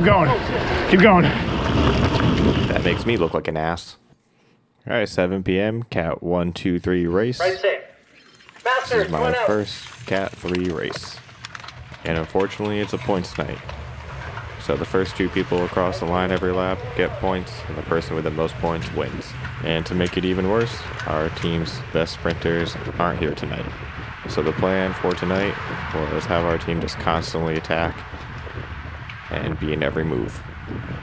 Keep going. Keep going. That makes me look like an ass. Alright, 7 p.m. Cat 1, 2, 3 race. Right safe. Master, This is my first Cat 3 race. And unfortunately, it's a points night. So the first 2 people across the line every lap get points, and the person with the most points wins. And to make it even worse, our team's best sprinters aren't here tonight. So the plan for tonight was have our team just constantly attack and be in every move.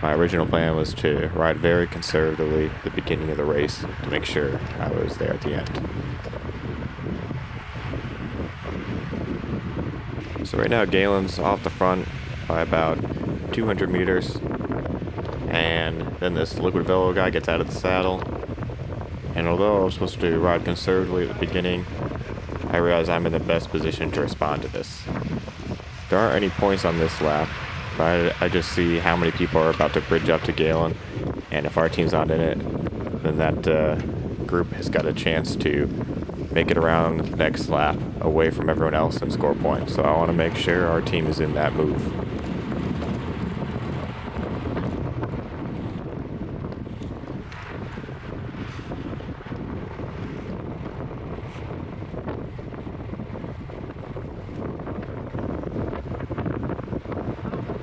My original plan was to ride very conservatively at the beginning of the race to make sure I was there at the end. So right now Galen's off the front by about 200 meters, and then this Liquid Velo guy gets out of the saddle, and although I was supposed to ride conservatively at the beginning, I realize I'm in the best position to respond to this. There aren't any points on this lap, but I just see how many people are about to bridge up to Galen, and if our team's not in it, then that group has got a chance to make it around the next lap away from everyone else and score points. So I want to make sure our team is in that move.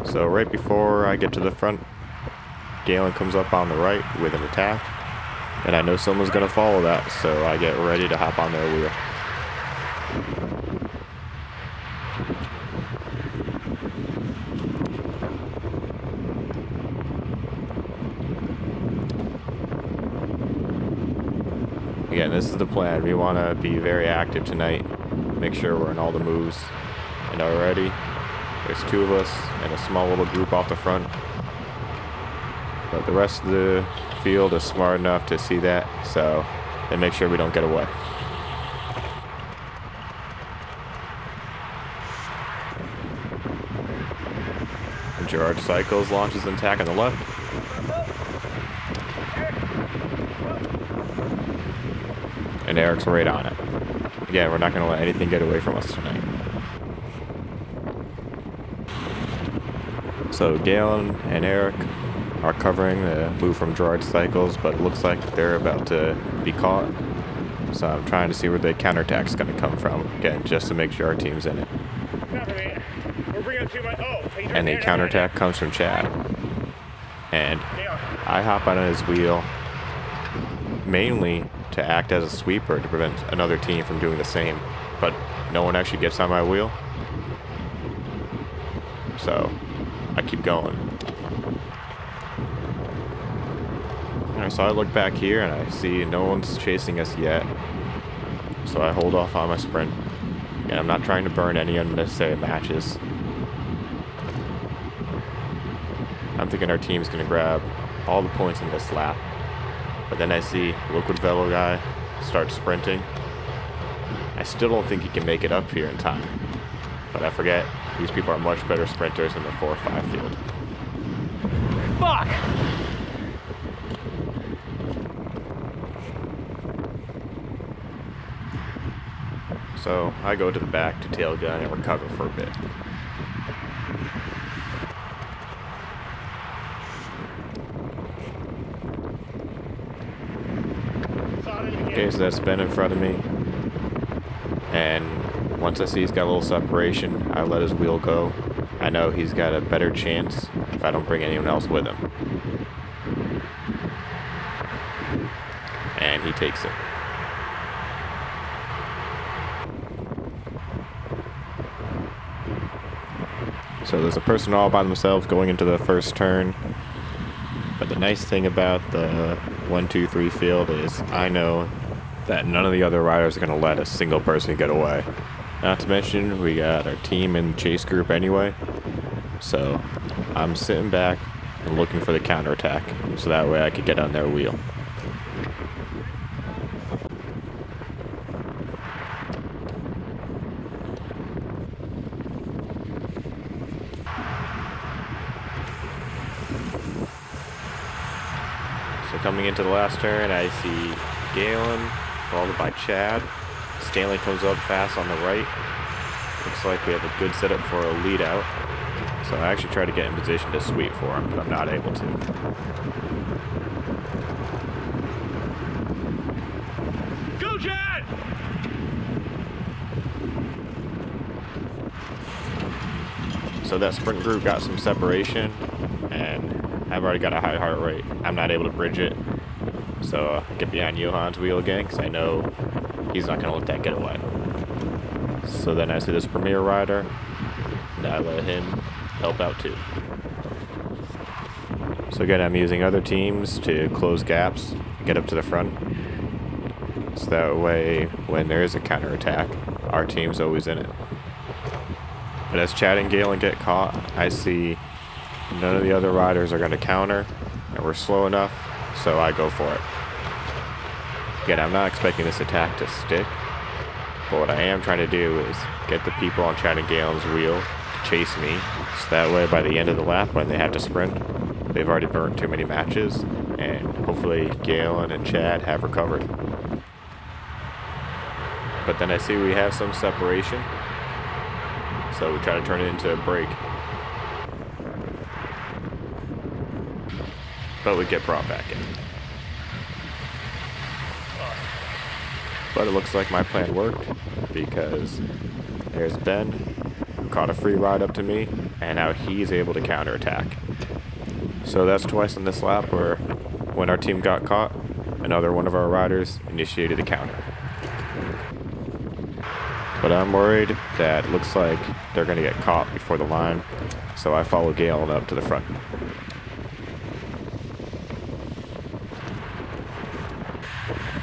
So right before I get to the front, Galen comes up on the right with an attack, and I know someone's going to follow that, so I get ready to hop on their wheel. Again, this is the plan. We want to be very active tonight, make sure we're in all the moves, and already there's 2 of us and a small little group off the front. But the rest of the field is smart enough to see that, so they make sure we don't get away. And Gerard Cycles launches an attack on the left. And Eric's right on it. Again, we're not going to let anything get away from us tonight. So Galen and Eric are covering the move from Gerard Cycles, but it looks like they're about to be caught. So I'm trying to see where the counterattack is going to come from, again, just to make sure our team's in it. And the counterattack comes from Chad. And I hop on his wheel mainly to act as a sweeper to prevent another team from doing the same, but no one actually gets on my wheel. So I keep going. Alright, so I look back here and I see no one's chasing us yet. So I hold off on my sprint. And I'm not trying to burn any unnecessary matches. I'm thinking our team's gonna grab all the points in this lap. But then I see Liquid Velo guy start sprinting. I still don't think he can make it up here in time. But I forget, these people are much better sprinters in the 4-5 field. Fuck! So I go to the back to tail gun and recover for a bit. Okay, so that's Ben in front of me. And once I see he's got a little separation, I let his wheel go. I know he's got a better chance if I don't bring anyone else with him. And he takes it. So there's a person all by themselves going into the first turn. But the nice thing about the 1, 2, 3 field is I know that none of the other riders are going to let a single person get away. Not to mention, we got our team in the chase group anyway. So I'm sitting back and looking for the counterattack, so that way I could get on their wheel. So coming into the last turn, I see Galen, followed by Chad. Stanley comes up fast on the right. Looks like we have a good setup for a lead out. So I actually try to get in position to sweep for him, but I'm not able to. Go, Chad! So that sprint group got some separation, and I've already got a high heart rate. I'm not able to bridge it. So I get behind Johan's wheel again, because I know he's not going to let that get away. So then I see this Premier rider, and I let him help out too. So again, I'm using other teams to close gaps and get up to the front. So that way, when there is a counterattack, our team's always in it. But as Chad and Galen get caught, I see none of the other riders are going to counter, and we're slow enough, so I go for it. Again, I'm not expecting this attack to stick, but what I am trying to do is get the people on Chad and Galen's wheel to chase me, so that way by the end of the lap, when they have to sprint, they've already burnt too many matches, and hopefully Galen and Chad have recovered. But then I see we have some separation, so we try to turn it into a break. But we get brought back in. But it looks like my plan worked, because there's Ben, who caught a free ride up to me, and now he's able to counterattack. So that's twice in this lap where, when our team got caught, another one of our riders initiated a counter. But I'm worried that it looks like they're going to get caught before the line, so I follow Galen up to the front.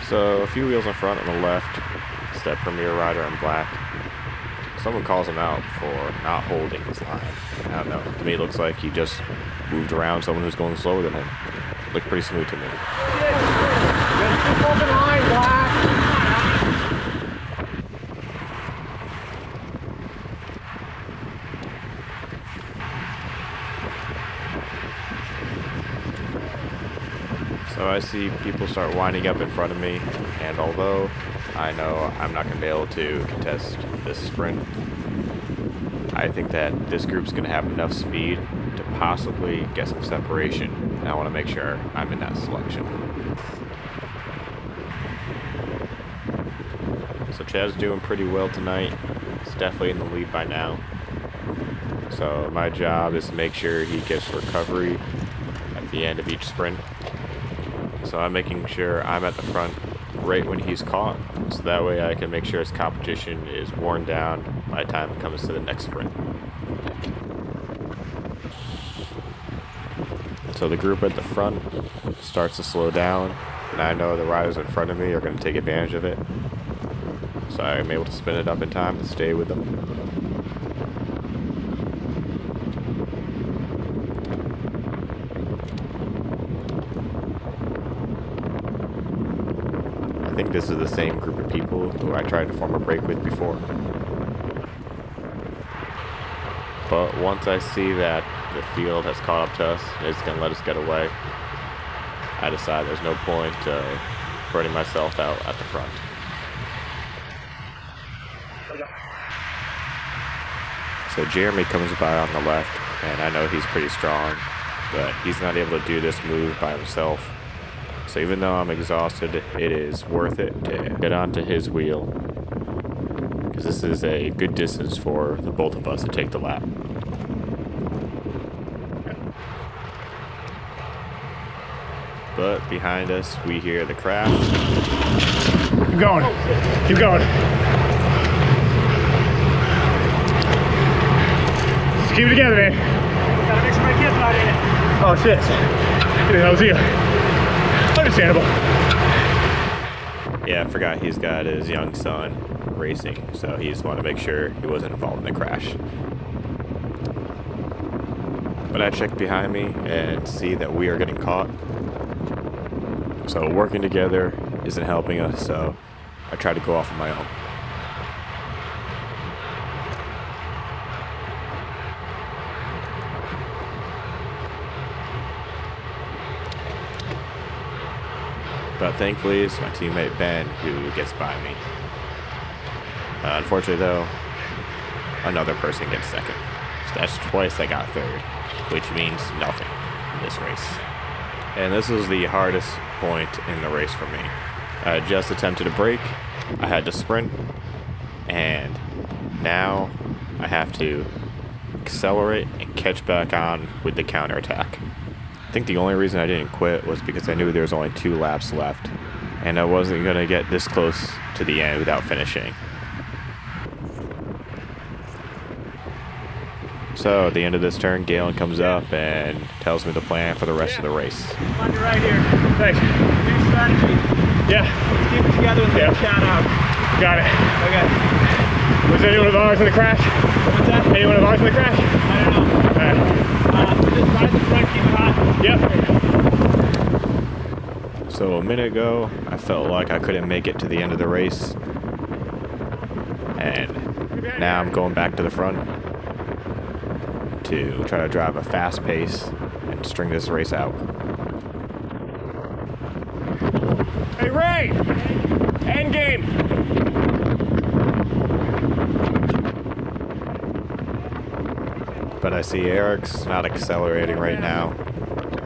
So a few wheels in front on the left, it's that Premier rider in black. Someone calls him out for not holding his line. I don't know, to me it looks like he just moved around someone who's going slower than him. Looked pretty smooth to me. Keep open line, Black. So I see people start winding up in front of me, and although I know I'm not going to be able to contest this sprint, I think that this group's going to have enough speed to possibly get some separation, and I want to make sure I'm in that selection. So Chad's doing pretty well tonight. He's definitely in the lead by now. So my job is to make sure he gets recovery at the end of each sprint. So I'm making sure I'm at the front right when he's caught, so that way I can make sure his competition is worn down by the time it comes to the next sprint. So the group at the front starts to slow down, and I know the riders in front of me are going to take advantage of it. So I'm able to spin it up in time to stay with them. I think this is the same group of people who I tried to form a break with before. But once I see that the field has caught up to us, it's going to let us get away, I decide there's no point of burning myself out at the front. So Jeremy comes by on the left, and I know he's pretty strong, but he's not able to do this move by himself. So even though I'm exhausted, it is worth it to get onto his wheel, because this is a good distance for the both of us to take the lap. But behind us, we hear the crash. Keep going. Keep going. Just keep it together, man. Gotta make sure my kid's not in it. Oh, shit. That was you. Understandable. Yeah, I forgot he's got his young son racing, so he just wanted to make sure he wasn't involved in the crash. But I check behind me and see that we are getting caught. So working together isn't helping us, so I try to go off on my own. But thankfully, it's my teammate Ben who gets by me. Unfortunately, though, another person gets second. So that's twice I got third, which means nothing in this race. And this was the hardest point in the race for me. I had just attempted a break, I had to sprint, and now I have to accelerate and catch back on with the counterattack. I think the only reason I didn't quit was because I knew there was only 2 laps left, and I wasn't going to get this close to the end without finishing. So at the end of this turn, Galen comes up and tells me the plan for the rest of the race. On your right here. Thanks. New strategy. Yeah. Let's keep it together and let Chad out. Got it. Okay. Was anyone of ours in the crash? What's that? Anyone of ours in the crash? I don't know. Alright. Just ride the front, keep it hot. Yep. So a minute ago, I felt like I couldn't make it to the end of the race. And now I'm going back to the front to try to drive a fast pace and string this race out. Hey Ray! End game! But I see Eric's not accelerating right now,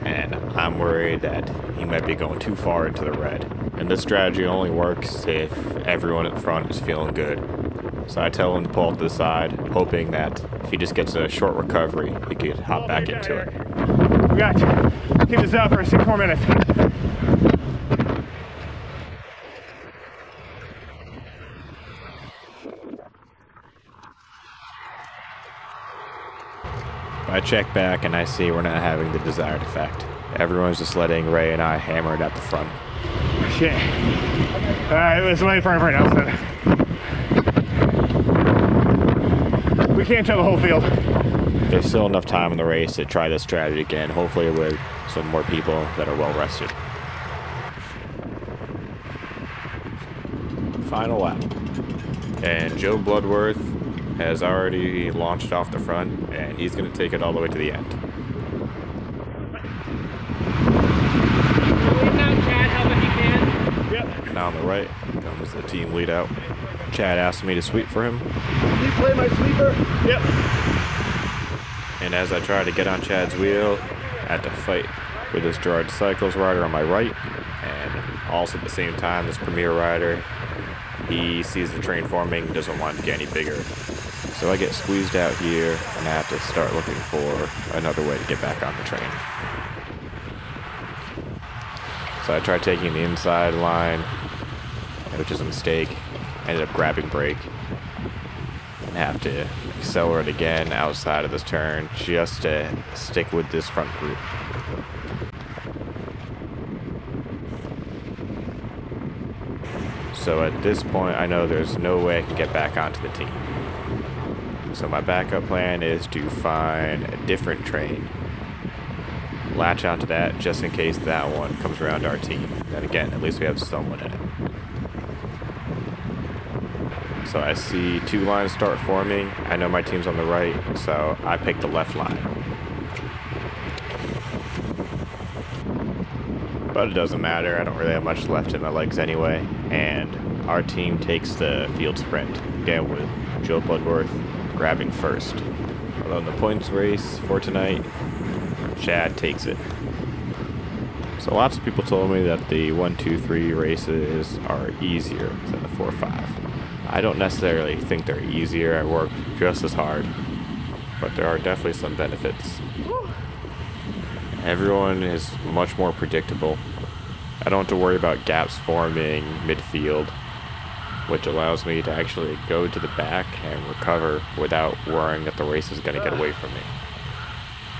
and I'm worried that he might be going too far into the red. And this strategy only works if everyone at front is feeling good. So I tell him to pull to the side, hoping that if he just gets a short recovery, he could hop back into it. We got you. Keep this up for 6 more minutes. I check back and I see we're not having the desired effect. Everyone's just letting Ray and I hammer it at the front. Shit. Alright, let's wait for him right now. We can't tell the whole field. There's still enough time in the race to try this strategy again, hopefully with some more people that are well rested. Final lap. And Joe Bloodworth has already launched off the front, and he's going to take it all the way to the end. Yep. And on the right comes the team lead out. Chad asked me to sweep for him. Can you play my sweeper? Yep. And as I try to get on Chad's wheel, I had to fight with this Gerard Cycles rider on my right, and also at the same time, this Premier rider, he sees the train forming, doesn't want it to get any bigger. So I get squeezed out here, and I have to start looking for another way to get back on the train. So I tried taking the inside line, which is a mistake. I ended up grabbing brake. And have to accelerate again outside of this turn just to stick with this front group. So at this point, I know there's no way I can get back onto the team. So my backup plan is to find a different train, latch onto that just in case that one comes around our team. Then again, at least we have someone in it. So I see 2 lines start forming. I know my team's on the right, so I pick the left line. But it doesn't matter, I don't really have much left in my legs anyway, and our team takes the field sprint, again with Joe Bloodworth grabbing first. Although in the points race for tonight, Chad takes it. So lots of people told me that the 1, 2, 3 races are easier than the 4, 5. I don't necessarily think they're easier. I work just as hard, but there are definitely some benefits. Everyone is much more predictable. I don't have to worry about gaps forming midfield, which allows me to actually go to the back and recover without worrying that the race is going to get away from me.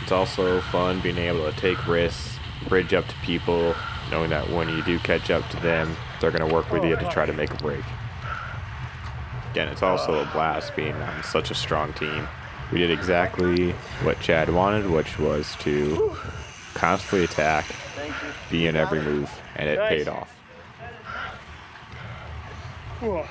It's also fun being able to take risks, bridge up to people, knowing that when you do catch up to them, they're going to work with you to try to make a break. Again, it's also a blast being on such a strong team. We did exactly what Chad wanted, which was to constantly attack, be in every move, and it paid off. Whoa.